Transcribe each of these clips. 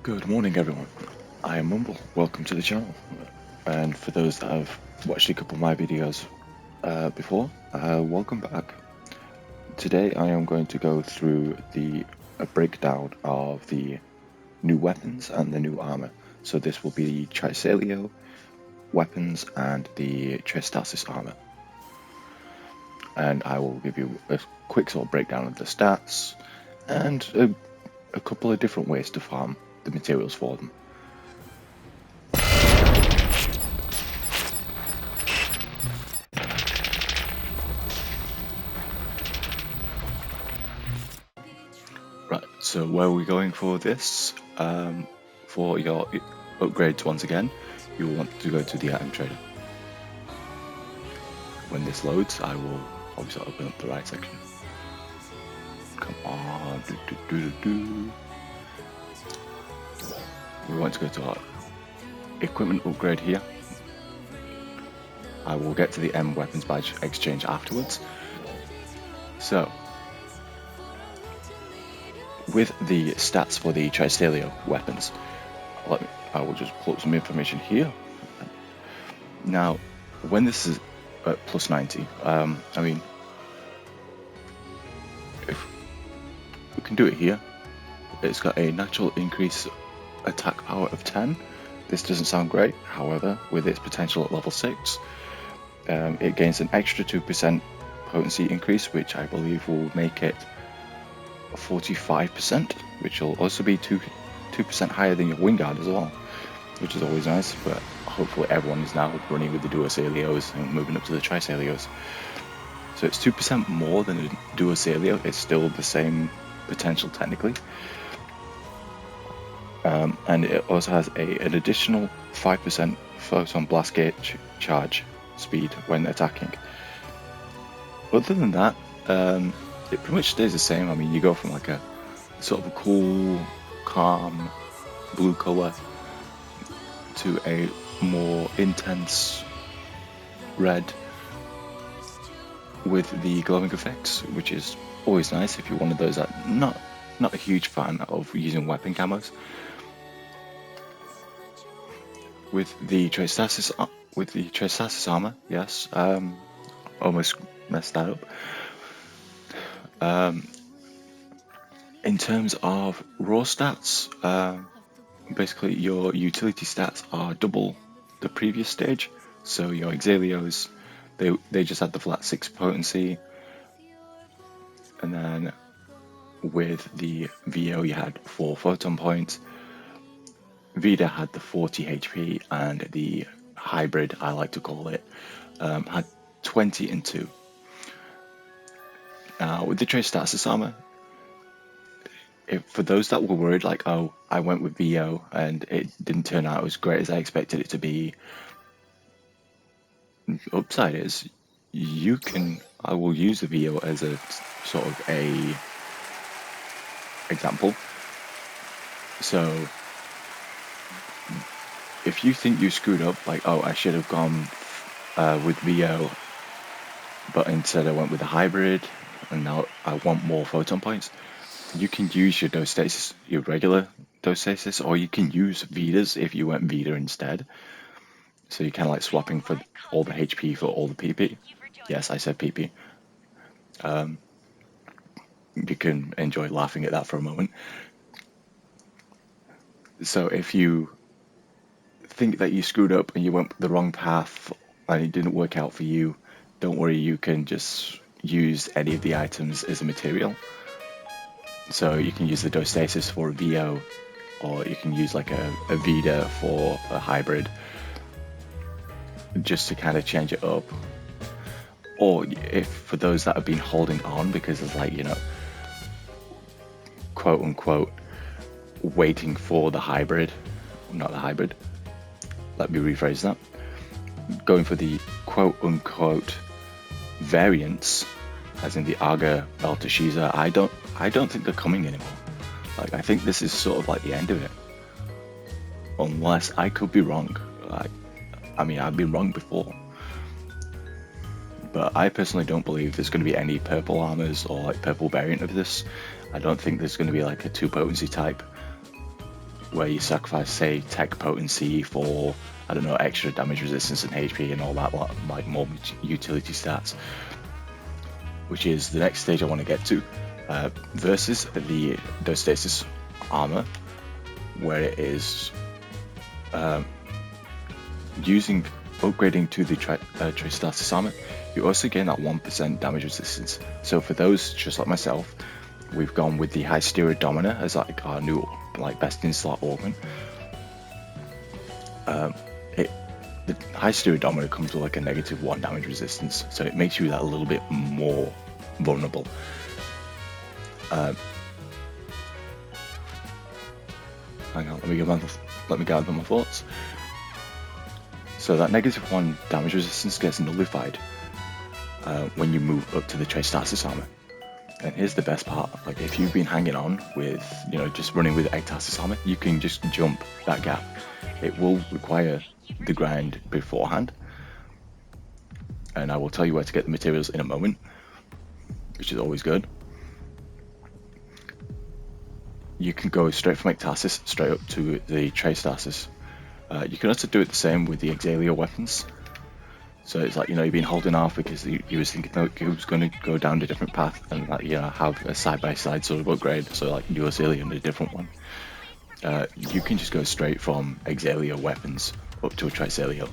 Good morning, everyone. I am Mumble. Welcome to the channel. And for those that have watched a couple of my videos before, welcome back. Today I am going to go through a breakdown of the new weapons and the new armor. So this will be the Tri Selio weapons and the Trestasis armor. And I will give you a quick sort of breakdown of the stats and a couple of different ways to farm the materials for them. Right, so where are we going for this? For your upgrades, once again, you will want to go to the item trader. When this loads, I will obviously open up the right section. Come on, We want to go to our equipment upgrade here. I will get to the M weapons badge exchange afterwards. So, with the stats for the Tri Selio weapons, I will just pull up some information here. Now, when this is at plus 90, I mean, if we can do it here, it's got a natural increase attack power of 10. This doesn't sound great, however, with its potential at level 6, it gains an extra 2% potency increase, which I believe will make it 45%, which will also be 2% higher than your wing guard as well, which is always nice. But hopefully everyone is now running with the Duo Selios and moving up to the Tri Selios. So it's 2% more than a Duo Selio. It's still the same potential technically. And it also has an additional 5% photon blast gauge charge speed when attacking. Other than that, it pretty much stays the same. I mean, you go from like a sort of a cool, calm blue color to a more intense red with the glowing effects, which is always nice if you're one of those that not a huge fan of using weapon camos. With the Trestasis armor, yes, almost messed that up. In terms of raw stats, basically your utility stats are double the previous stage. So your Exalios, they just had the flat 6 potency, and then with the VO you had 4 photon points. Vida had the 40 HP, and the hybrid, I like to call it, had 20 and 2. Now with the Trestasis armor, for those that were worried, like, oh, I went with VO and it didn't turn out as great as I expected it to be, upside is I will use the VO as a sort of a example. So if you think you screwed up, like, oh, I should have gone with VO, but instead I went with a hybrid, and now I want more photon points, you can use your Dostasis, your regular Dostasis, or you can use Vidas if you went Vida instead. So you're kind of like swapping for all the HP for all the PP. Yes, I said PP. You can enjoy laughing at that for a moment. So if you think that you screwed up and you went the wrong path and it didn't work out for you, don't worry, you can just use any of the items as a material. So you can use the Dostasis for a VO, or you can use like a Vida for a hybrid, just to kind of change it up. Or if for those that have been holding on because of, like, you know, quote unquote waiting for the hybrid, not the hybrid, let me rephrase that, going for the quote unquote variants, as in the Aga Beltashiza, I don't think they're coming anymore. Like, I think this is sort of like the end of it, unless I could be wrong. Like, I mean, I've been wrong before, but I personally don't believe there's going to be any purple armors or like purple variant of this. I don't think there's going to be like a 2 potency type where you sacrifice, say, tech potency for, I don't know, extra damage resistance and HP and all that, like more utility stats, which is the next stage I want to get to, versus the Trestasis armor, where it is upgrading to the Trestasis armor. You also gain that 1% damage resistance. So for those just like myself, we've gone with the Hysteria Domina as like our new best in slot organ. The Hysteria Domina comes with like a -1 damage resistance, so it makes you that a little bit more vulnerable. Hang on, let me gather my thoughts. So that -1 damage resistance gets nullified when you move up to the Trestasis armor. And here's the best part: like if you've been hanging on with, just running with Trestasis armor, you can just jump that gap. It will require the grind beforehand, and I will tell you where to get the materials in a moment, which is always good. You can go straight from Trestasis straight up to the Trestasis. You can also do it the same with the Selio weapons. So it's like, you've been holding off because he was thinking that he was going to go down a different path and have a side-by-side sort of upgrade, so like do a Selio and a different one. You can just go straight from Selio weapons up to a Tri Selio.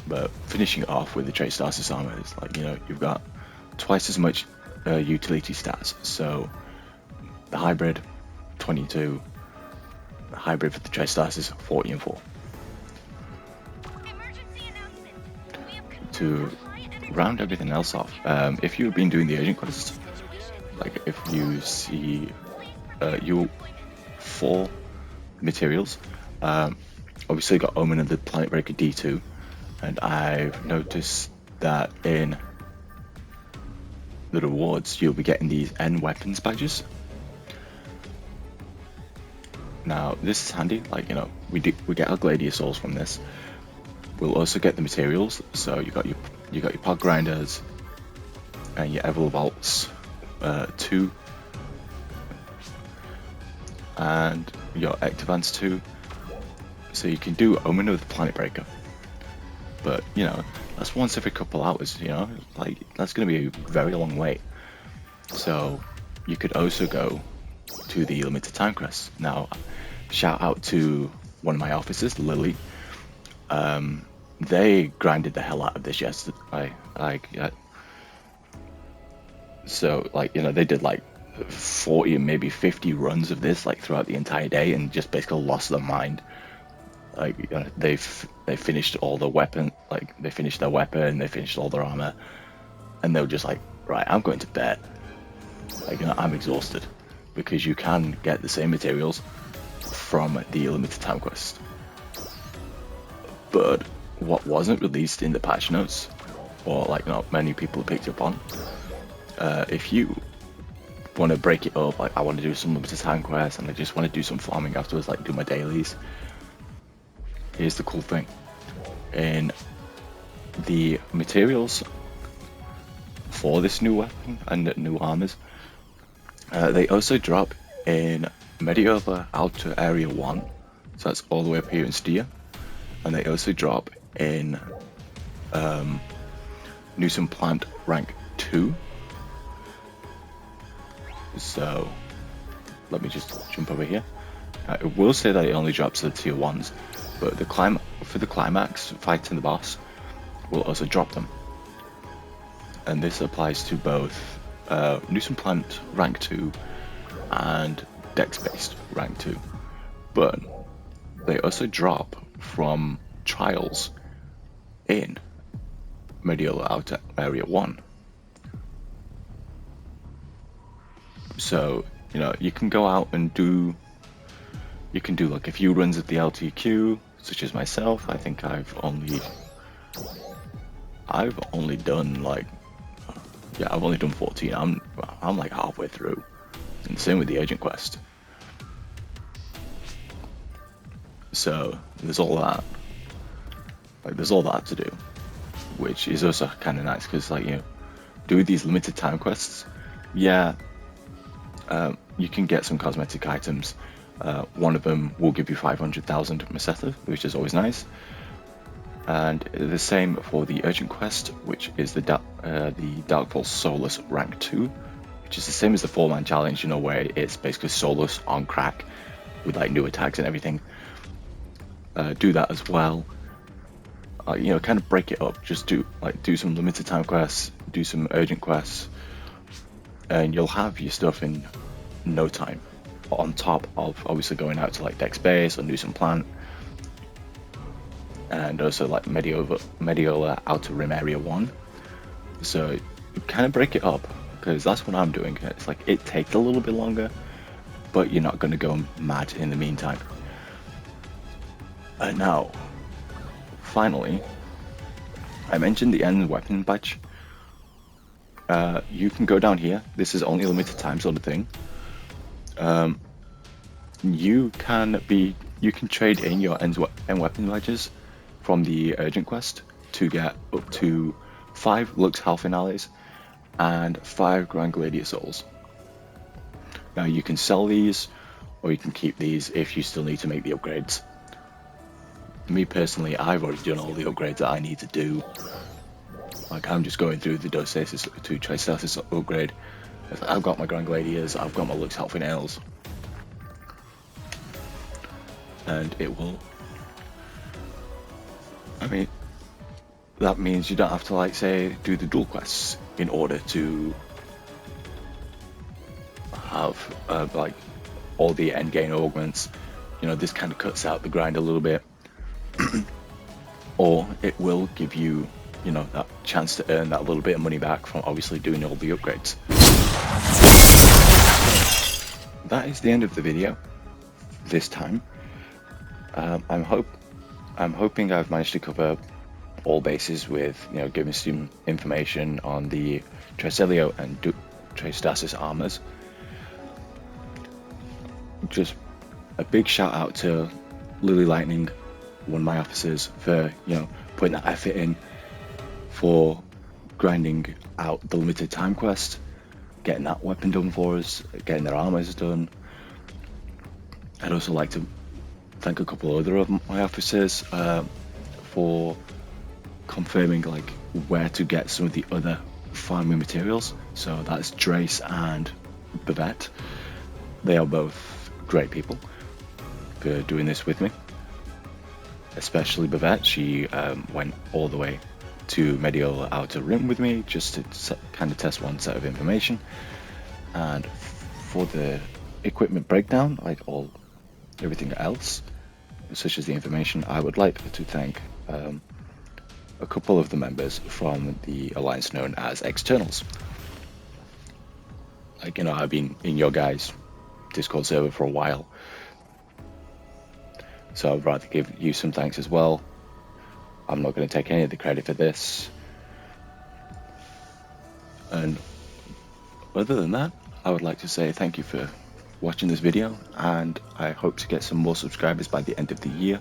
But finishing off with the Trestasis armor is like, you've got twice as much utility stats. So the hybrid 22, the hybrid for the Trestasis 40 and 4. To round everything else off, if you've been doing the agent quests, like if you see your 4 materials, obviously you got Omen of the Planet Breaker D2, and I've noticed that in the rewards you'll be getting these N weapons badges. Now this is handy, like we get our Gladiasaurs from this. We'll also get the materials, so you got your pod grinders and your Evolvaults 2 and your Ectovans 2, so you can do Omen of the Planet Breaker. But that's once every couple hours, like that's going to be a very long wait. So you could also go to the limited time quests. Now, shout out to one of my officers, Lilly. They grinded the hell out of this yesterday. So they did like 40 and maybe 50 runs of this like throughout the entire day, and just basically lost their mind. Like they finished all the weapon, like they finished their weapon, they finished all their armor, and they were just like, right, I'm going to bed. Like I'm exhausted, because you can get the same materials from the limited time quest. But what wasn't released in the patch notes, or like not many people picked up on, if you want to break it up, like I want to do some limited time quests and I just want to do some farming afterwards, like do my dailies. Here's the cool thing: in the materials for this new weapon and new armors, they also drop in Medieval Outer Area 1, so that's all the way up here in Stia, and they also drop in Nuisance Plant rank 2. So let me just jump over here. It will say that it only drops the tier 1s, but for the climax, fighting the boss, will also drop them. And this applies to both Nuisance Plant rank 2 and Dex-based rank 2. But they also drop from trials in Medieval Outer Area 1. So, you can go out and do like a few runs of the LTQ, such as myself. I think I've only done like, I've only done 14. I'm like halfway through. And same with the agent quest. So there's all that. Like there's all that to do, which is also kind of nice because do these limited time quests. Yeah, you can get some cosmetic items. One of them will give you 500,000 Meseta, which is always nice. And the same for the urgent quest, which is the Darkfall Solus rank 2, which is the same as the 4-man challenge, you know, where it's basically Solus on crack with like new attacks and everything. Do that as well. You know, kind of break it up. Just do some limited time quests, do some urgent quests, and you'll have your stuff in no time. On top of obviously going out to like Dex Base or do some plant, and also like Mediola Outer Rim Area 1. So kind of break it up, because that's what I'm doing. It's like it takes a little bit longer, but you're not going to go mad in the meantime. And now, finally, I mentioned the end weapon badge. You can go down here. This is only a limited time sort of thing. You can trade in your end weapon badges from the urgent quest to get up to 5 Lux Hell Finales and 5 Grand Gladiator Souls. Now you can sell these, or you can keep these if you still need to make the upgrades. Me personally, I've already done all the upgrades that I need to do. Like, I'm just going through the Trestasis to Trestasis upgrade. I've got my Grand Gladiators, I've got my Lux Hell Finales. And it will, I mean, that means you don't have to, like, say, do the dual quests in order to have like all the end game augments. You know, this kind of cuts out the grind a little bit. Or it will give you, you know, that chance to earn that little bit of money back from obviously doing all the upgrades. That is the end of the video this time. I'm hoping I've managed to cover all bases with, you know, giving some information on the Tri Selio and Trestasis armors. Just a big shout out to Lilly Lightning, one of my officers, for, you know, putting that effort in for grinding out the limited time quest, getting that weapon done for us, getting their armors done. I'd also like to thank a couple other of my officers for confirming like where to get some of the other farming materials. So that's Drayce and Bavette. They are both great people for doing this with me. Especially Bavette, she went all the way to Mediola Outer Rim with me just to kind of test one set of information. And for the equipment breakdown, like everything else, such as the information, I would like to thank a couple of the members from the alliance known as Externals. Like, you know, I've been in your guys' Discord server for a while, so I'd rather give you some thanks as well. I'm not going to take any of the credit for this. And other than that, I would like to say thank you for watching this video, and I hope to get some more subscribers by the end of the year.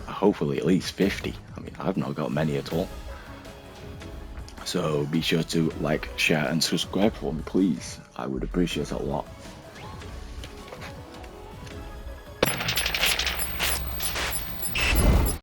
Hopefully at least 50. I mean, I've not got many at all. So be sure to like, share and subscribe for me, please. I would appreciate it a lot.